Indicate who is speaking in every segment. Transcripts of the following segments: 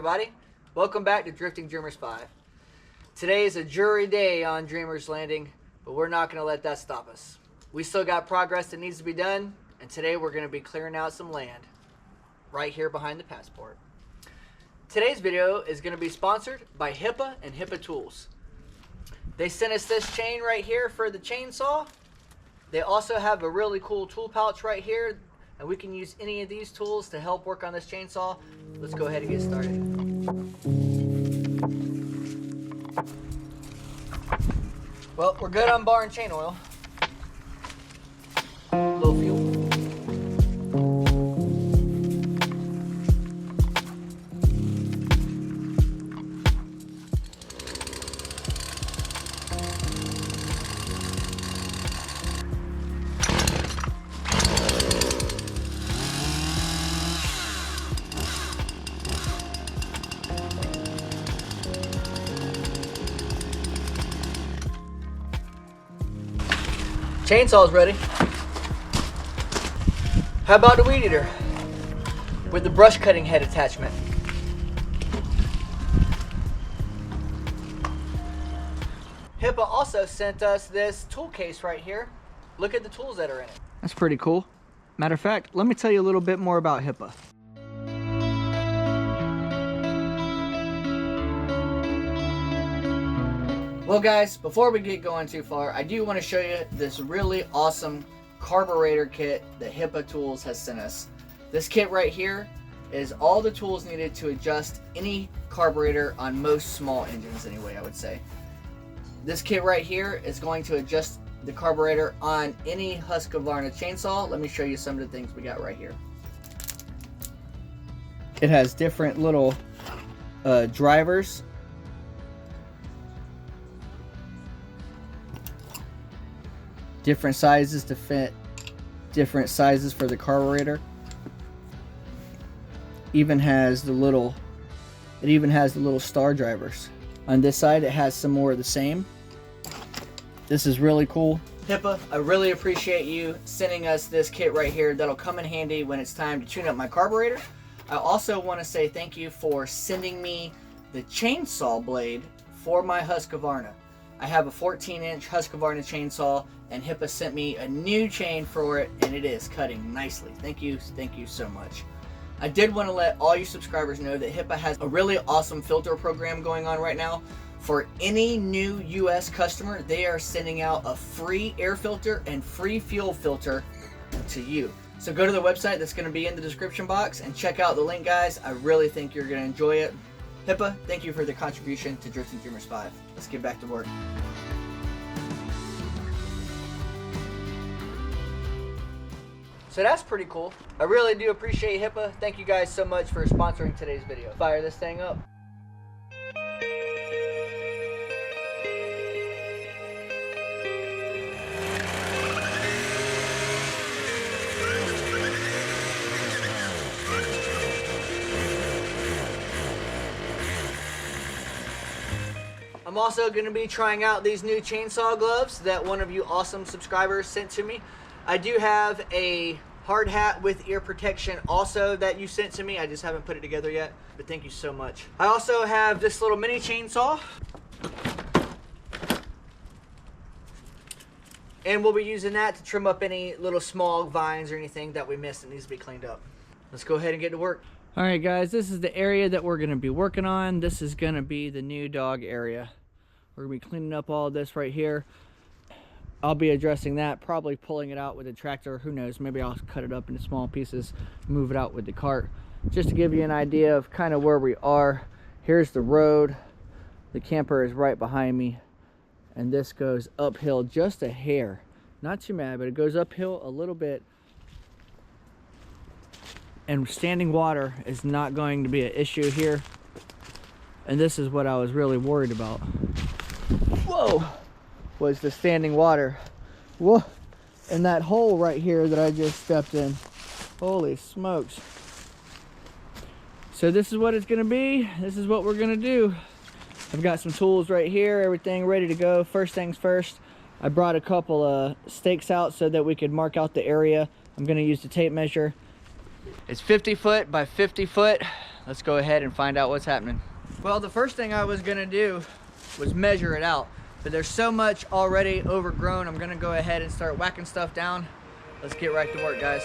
Speaker 1: everybody. Welcome back to Drifting Dreamers 5. Today is a jury day on Dreamers Landing, but we're not going to let that stop us. We still got progress that needs to be done, and today we're going to be clearing out some land right here behind the passport. Today's video is going to be sponsored by HIPPA and HIPPA Tools. They sent us this chain right here for the chainsaw. They also have a really cool tool pouch right here, and we can use any of these tools to help work on this chainsaw. Let's go ahead and get started. Well, we're good on bar and chain oil. A little fuel. Chainsaw's ready. How about the weed eater with the brush cutting head attachment? HIPPA also sent us this tool case right here. Look at the tools that are in it. That's pretty cool. Matter of fact, let me tell you a little bit more about HIPPA. Well guys, before we get going too far, I do want to show you this really awesome carburetor kit that HIPPA Tools has sent us. This kit right here is all the tools needed to adjust any carburetor on most small engines anyway, I would say. This kit right here is going to adjust the carburetor on any Husqvarna chainsaw. Let me show you some of the things we got right here. It has different little drivers. Different sizes to fit different sizes for the carburetor. It even has the little star drivers. On this side it has some more of the same. This is really cool. HIPPA, I really appreciate you sending us this kit right here. That'll come in handy when it's time to tune up my carburetor. I also want to say thank you for sending me the chainsaw blade for my Husqvarna. I have a 14-inch Husqvarna chainsaw, and HIPPA sent me a new chain for it, and it is cutting nicely. Thank you so much. I did want to let all you subscribers know that HIPPA has a really awesome filter program going on right now. For any new US customer, they are sending out a free air filter and free fuel filter to you. So go to the website that's going to be in the description box and check out the link, guys. I really think you're going to enjoy it. HIPPA, thank you for the contribution to Drifting Dreamers 5. Let's get back to work. So that's pretty cool. I really do appreciate HIPPA. Thank you guys so much for sponsoring today's video. Fire this thing up. I'm also going to be trying out these new chainsaw gloves that one of you awesome subscribers sent to me. I do have a hard hat with ear protection also that you sent to me. I just haven't put it together yet, but thank you so much. I also have this little mini chainsaw, and we'll be using that to trim up any little small vines or anything that we missed that needs to be cleaned up. Let's go ahead and get to work. All right guys, this is the area that we're going to be working on. This is going to be the new dog area. We're going to be cleaning up all this right here. I'll be addressing that, probably pulling it out with a tractor. Who knows, maybe I'll cut it up into small pieces, move it out with the cart. Just to give you an idea of kind of where we are. Here's the road. The camper is right behind me. And this goes uphill just a hair. Not too bad, but it goes uphill a little bit. And standing water is not going to be an issue here. And this is what I was really worried about. Whoa! Was the standing water. Whoa! And that hole right here that I just stepped in. Holy smokes. So this is what it's gonna be. This is what we're gonna do. I've got some tools right here, everything ready to go. First things first, I brought a couple of stakes out so that we could mark out the area. I'm gonna use the tape measure. It's 50 foot by 50 foot. let's go ahead and find out what's happening. Well, the first thing I was gonna do was measure it out, but there's so much already overgrown. I'm gonna go ahead and start whacking stuff down. Let's get right to work, guys.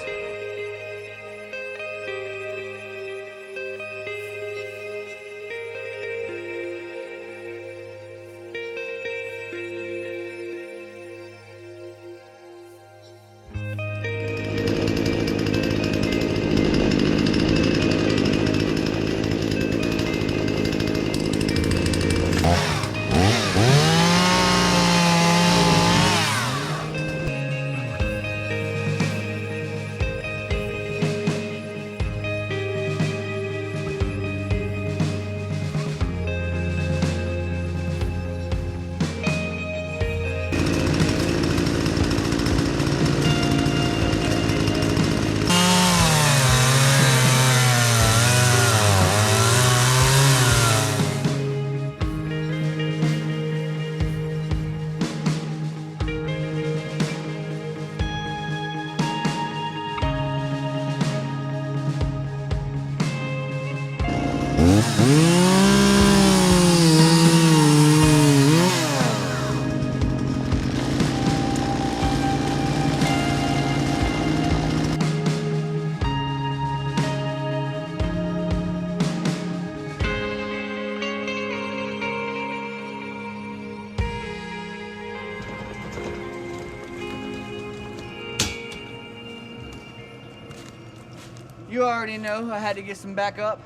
Speaker 1: You already know I had to get some backup.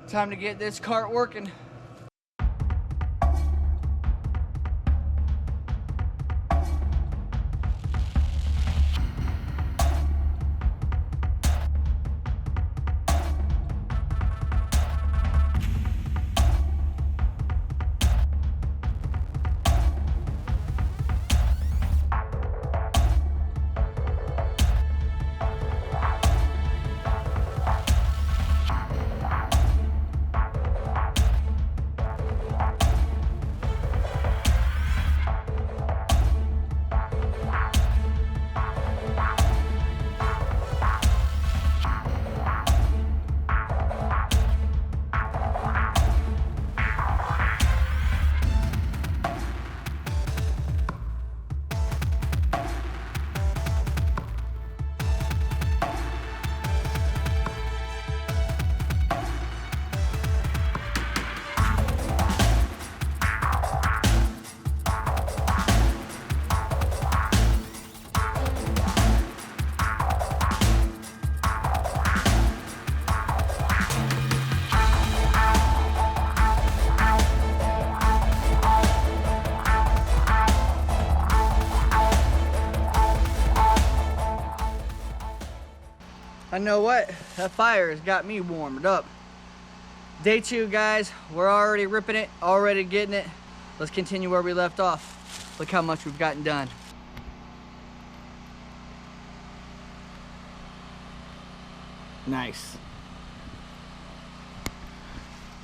Speaker 1: Time to get this cart working. I know what, that fire has got me warmed up. Day 2, guys, we're already ripping it, already getting it. Let's continue where we left off. Look how much we've gotten done. Nice.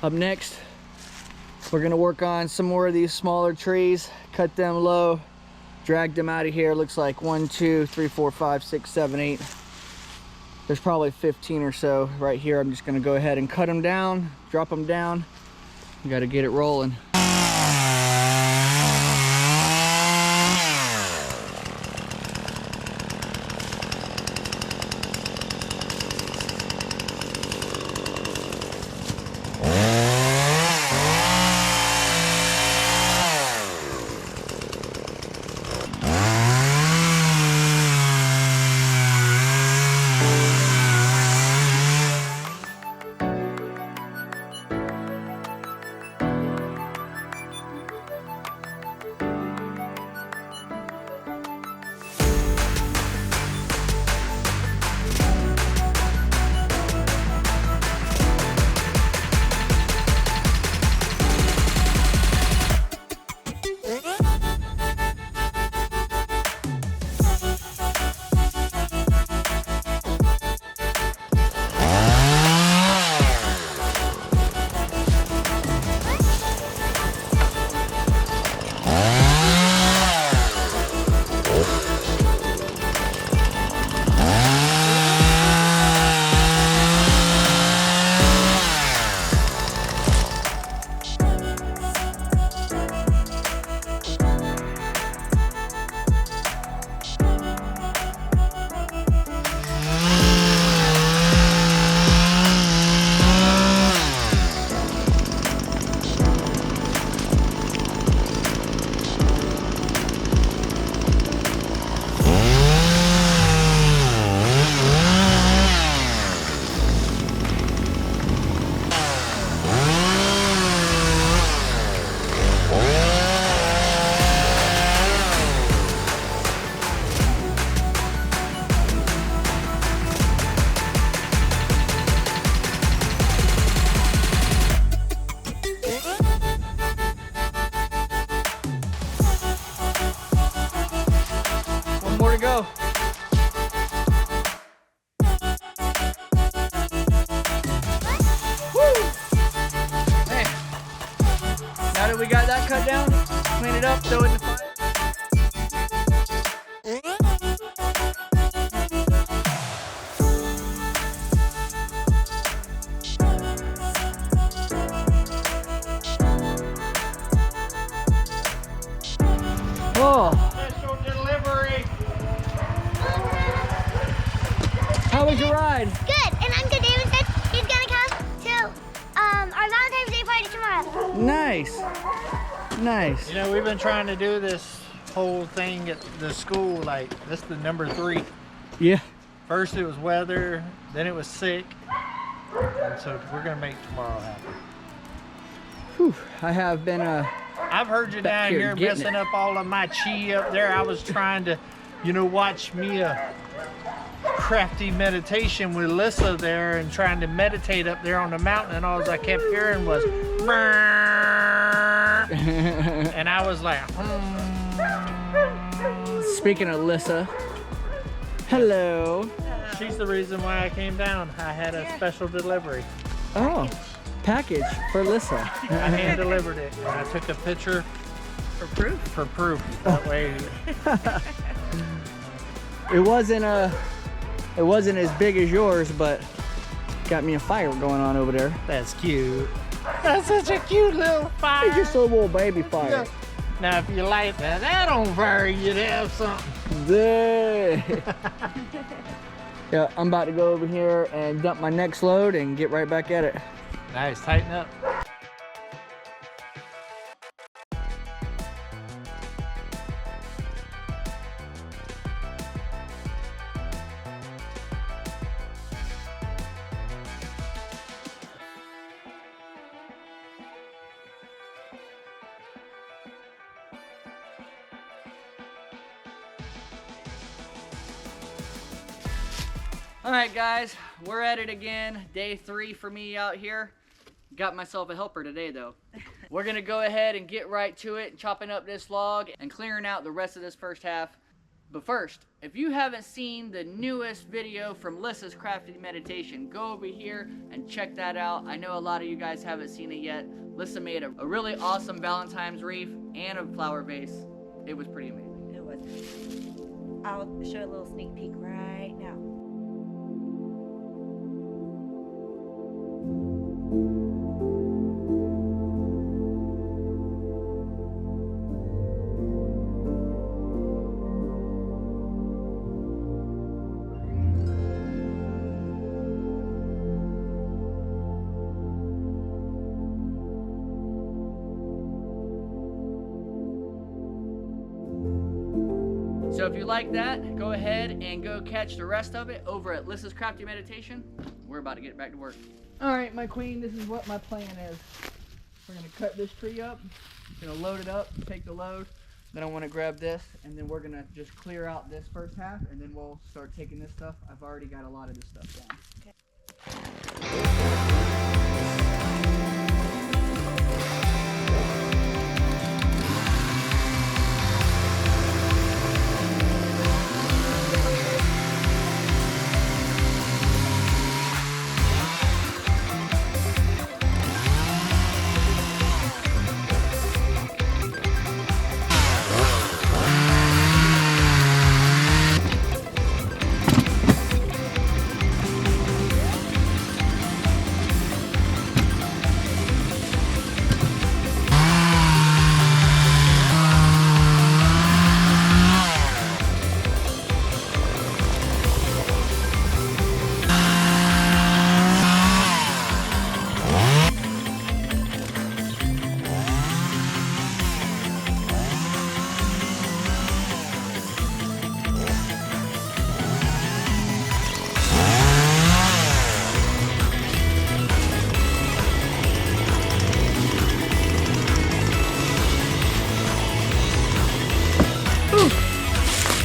Speaker 1: Up next, we're gonna work on some more of these smaller trees, cut them low, drag them out of here. Looks like 1, 2, 3, 4, 5, 6, 7, 8. There's probably 15 or so right here. I'm just gonna go ahead and cut them down, drop them down. You gotta get it rolling. Nice. Nice.
Speaker 2: You know, we've been trying to do this whole thing at the school, like, this is the number 3.
Speaker 1: Yeah.
Speaker 2: First it was weather, then it was sick, and so we're gonna make tomorrow happen.
Speaker 1: Whew, I have been
Speaker 2: I've heard you down here messing up all of my chi up there. I was trying to, you know, watch me a crafty meditation with Lyssa there and trying to meditate up there on the mountain, and all I kept hearing was and I was like,
Speaker 1: Speaking of Lyssa, hello.
Speaker 2: She's the reason why I came down. I had a special delivery.
Speaker 1: Oh, package for Lyssa.
Speaker 2: I hand delivered it, and I took a picture
Speaker 3: For proof?
Speaker 2: for proof. That way.
Speaker 1: It wasn't as big as yours, but got me a fire going on over there.
Speaker 2: That's cute. That's such a cute little fire.
Speaker 1: It's just a little baby fire.
Speaker 2: Yeah. Now, if you light that on fire, you'd have something.
Speaker 1: Yeah, I'm about to go over here and dump my next load and get right back at it.
Speaker 2: Nice, tighten up.
Speaker 1: All right, guys, we're at it again. Day 3 for me out here. Got myself a helper today, though. We're gonna go ahead and get right to it, chopping up this log and clearing out the rest of this first half. But first, if you haven't seen the newest video from Lyssa's Crafty Meditation, go over here and check that out. I know a lot of you guys haven't seen it yet. Lyssa made a really awesome Valentine's wreath and a flower vase. It was pretty amazing.
Speaker 3: It was. I'll show a little sneak peek right now.
Speaker 1: So if you like that, go ahead and go catch the rest of it over at Lyssa's Crafty Meditation. We're about to get back to work. All right, my queen, this is what my plan is. We're gonna cut this tree up, gonna load it up, take the load, then I wanna grab this, and then we're gonna just clear out this first half, and then we'll start taking this stuff. I've already got a lot of this stuff down.
Speaker 3: Okay.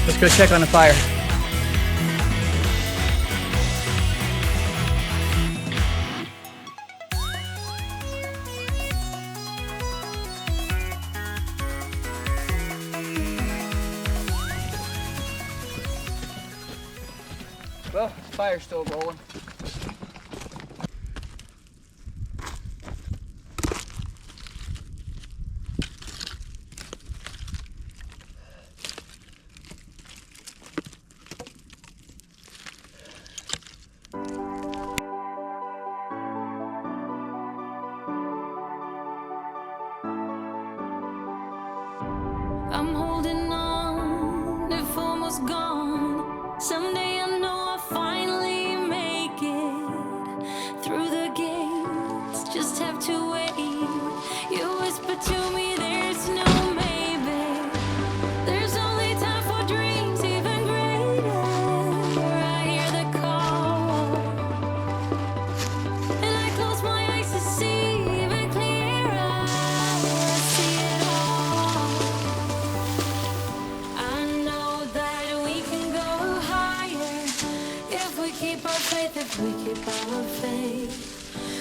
Speaker 1: Let's go check on the fire. Well, the fire's still rolling.
Speaker 4: I'm holding on, if almost gone. Someday I know I'll finally make it. if we keep our faith.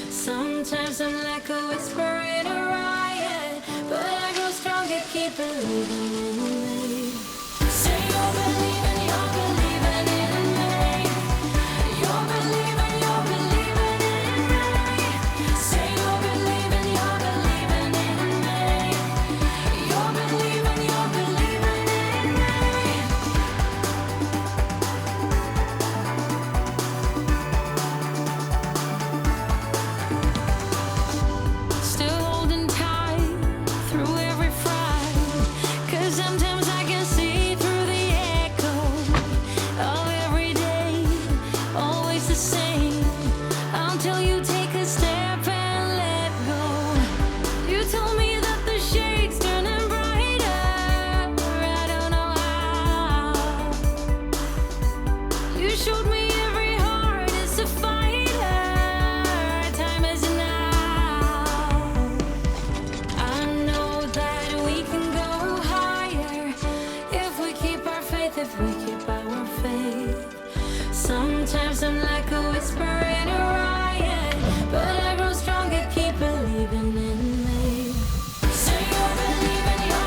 Speaker 4: Sometimes I'm like a whisper in a riot, but I grow stronger, keep believing in me. Say you're believing in me. You're believing in me. Say you're believing in me. You're believing in me. Still holding tight through every fight, 'cause sometimes I can see through the echo of every day, always the same, until you take a step and let go. You told me that the shade's turning brighter, I don't know how. You showed me every heart is a fighter, time is now. I know that we can go higher if we keep our faith, if we keep our faith. Sometimes I'm like a whisper in a riot, but I grow stronger, keep believing in me. Say you're believing in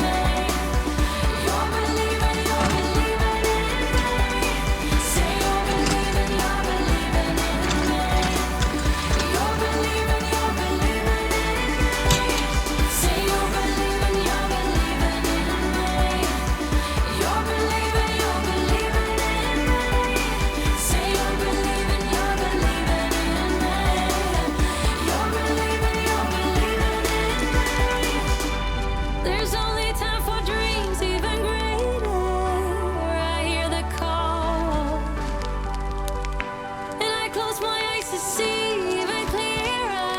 Speaker 4: me. You're believing in me. Say you're believing in me. You're believing in me. Say you're believing in me. You're believing in me. Say you're believing in me. You're believing in me. There's only time for dreams even greater. I hear the call, and I close my eyes to see even clearer.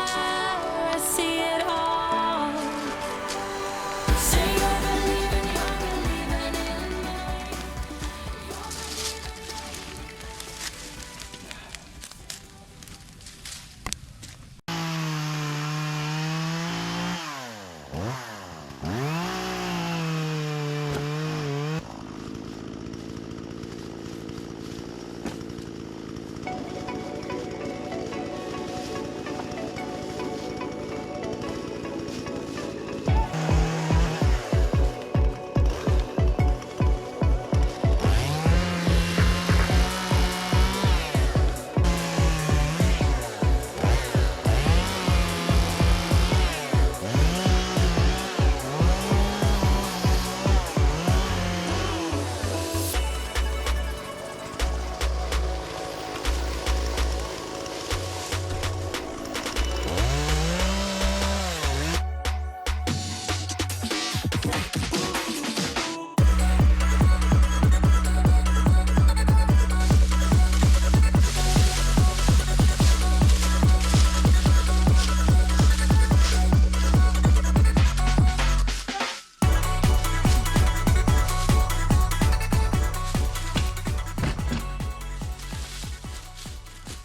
Speaker 4: I see it all. Say you're believing in me.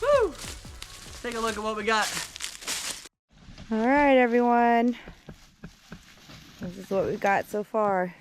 Speaker 1: Woo! Take a look at what we got.
Speaker 5: All right, everyone. This is what we've got so far.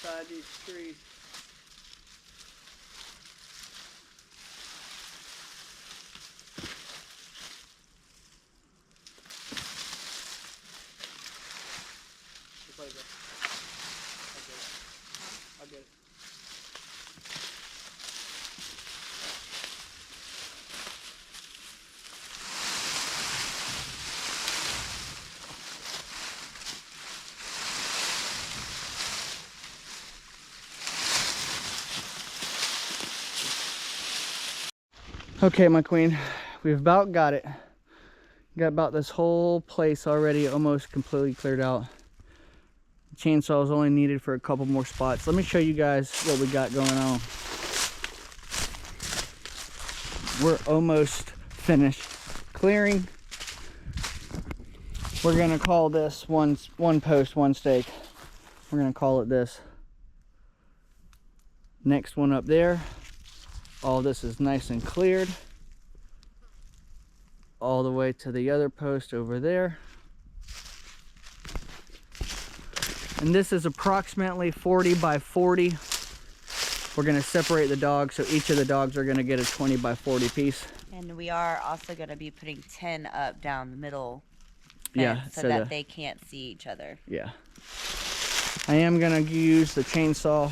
Speaker 1: inside these trees. Just like that. I'll get it. Okay, my queen, we've about got it. Got about this whole place already almost completely cleared out. The chainsaw is only needed for a couple more spots. Let me show you guys what we got going on. We're almost finished clearing. We're gonna call this one post, one stake. We're gonna call it this. Next one up there. All this is nice and cleared. All the way to the other post over there. And this is approximately 40 by 40. We're gonna separate the dogs, so each of the dogs are gonna get a 20 by 40 piece.
Speaker 3: And we are also going to be putting 10 up down the middle.
Speaker 1: Yeah,
Speaker 3: so that they can't see each other.
Speaker 1: Yeah. I am gonna use the chainsaw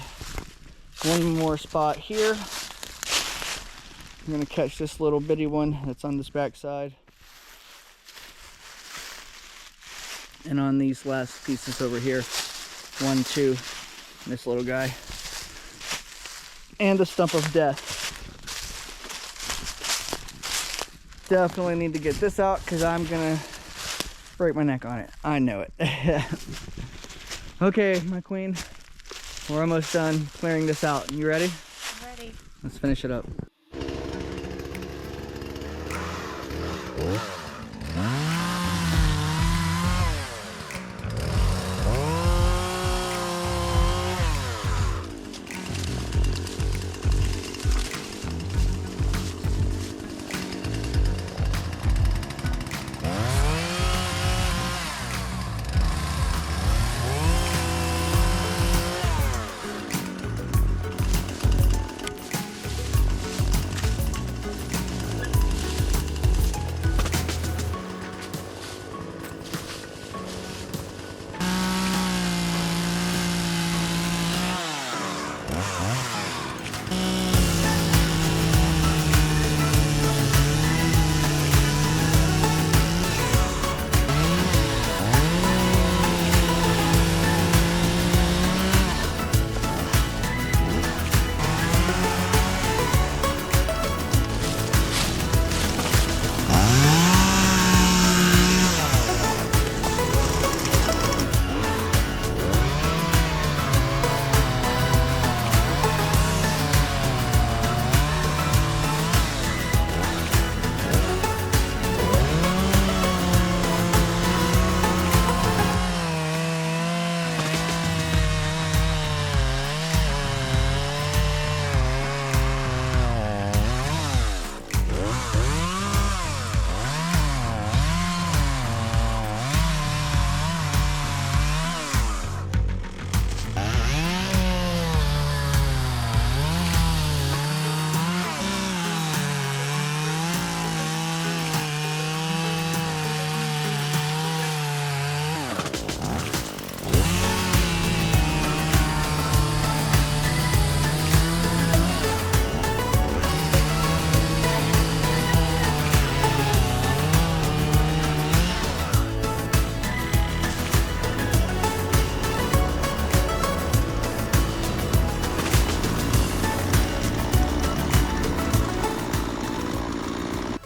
Speaker 1: one more spot here. I'm gonna catch this little bitty one that's on this back side. And on these last pieces over here. 1, 2, this little guy. And the stump of death. Definitely need to get this out because I'm gonna break my neck on it. I know it. Okay, my queen. We're almost done clearing this out. You ready?
Speaker 3: I'm ready.
Speaker 1: Let's finish it up.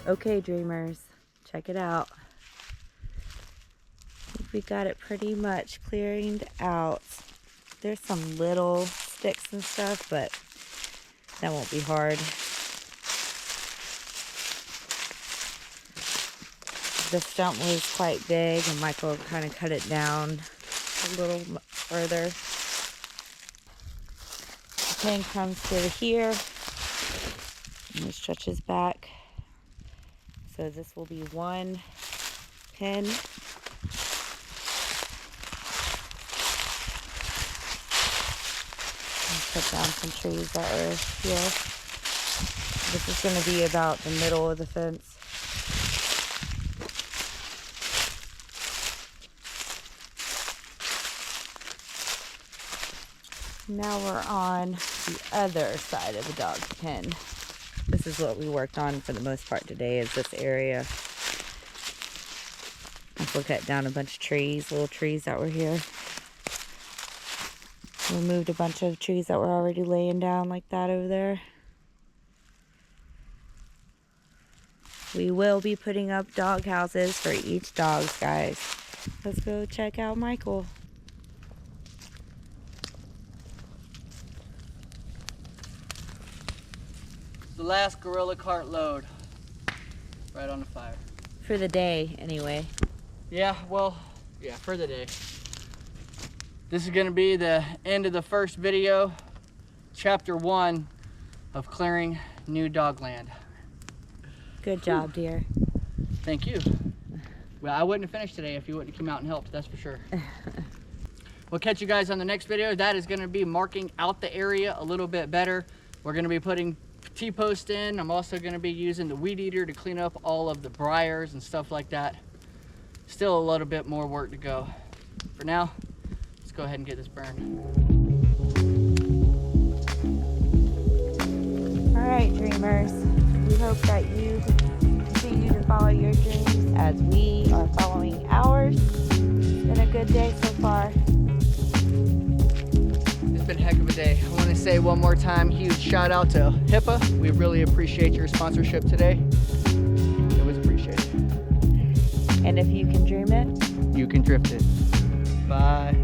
Speaker 5: Okay, dreamers, check it out. I think we got it pretty much cleared out. There's some little sticks and stuff, but that won't be hard. The stump was quite big, and Michael kind of cut it down a little further. The pin comes to here, and it stretches back. So this will be one pin. cut down some trees that are here. This is going to be about the middle of the fence. Now we're on the other side of the dog pen. This is what we worked on for the most part today, is this area. We cut down a bunch of trees, little trees that were here. Removed a bunch of trees that were already laying down like that over there. We will be putting up dog houses for each dog, guys. Let's go check out Michael.
Speaker 1: The last gorilla cart load. Right on the fire.
Speaker 5: For the day, anyway.
Speaker 1: Yeah, well, yeah, for the day. This is gonna be the end of the first video, chapter 1 of clearing new dog land.
Speaker 5: Good job, dear.
Speaker 1: Thank you. Well, I wouldn't have finished today if you wouldn't have come out and helped, that's for sure. We'll catch you guys on the next video. That is gonna be marking out the area a little bit better. We're gonna be putting T-post in. I'm also gonna be using the weed eater to clean up all of the briars and stuff like that. Still a little bit more work to go. For now, let's go ahead and get this burned.
Speaker 5: All right, dreamers. We hope that you continue to follow your dreams as we are following ours. It's been a good day so far.
Speaker 1: It's been a heck of a day. I want to say one more time, huge shout out to HIPPA. We really appreciate your sponsorship today. It was appreciated.
Speaker 5: And if you can dream it,
Speaker 1: You can drift it. Bye.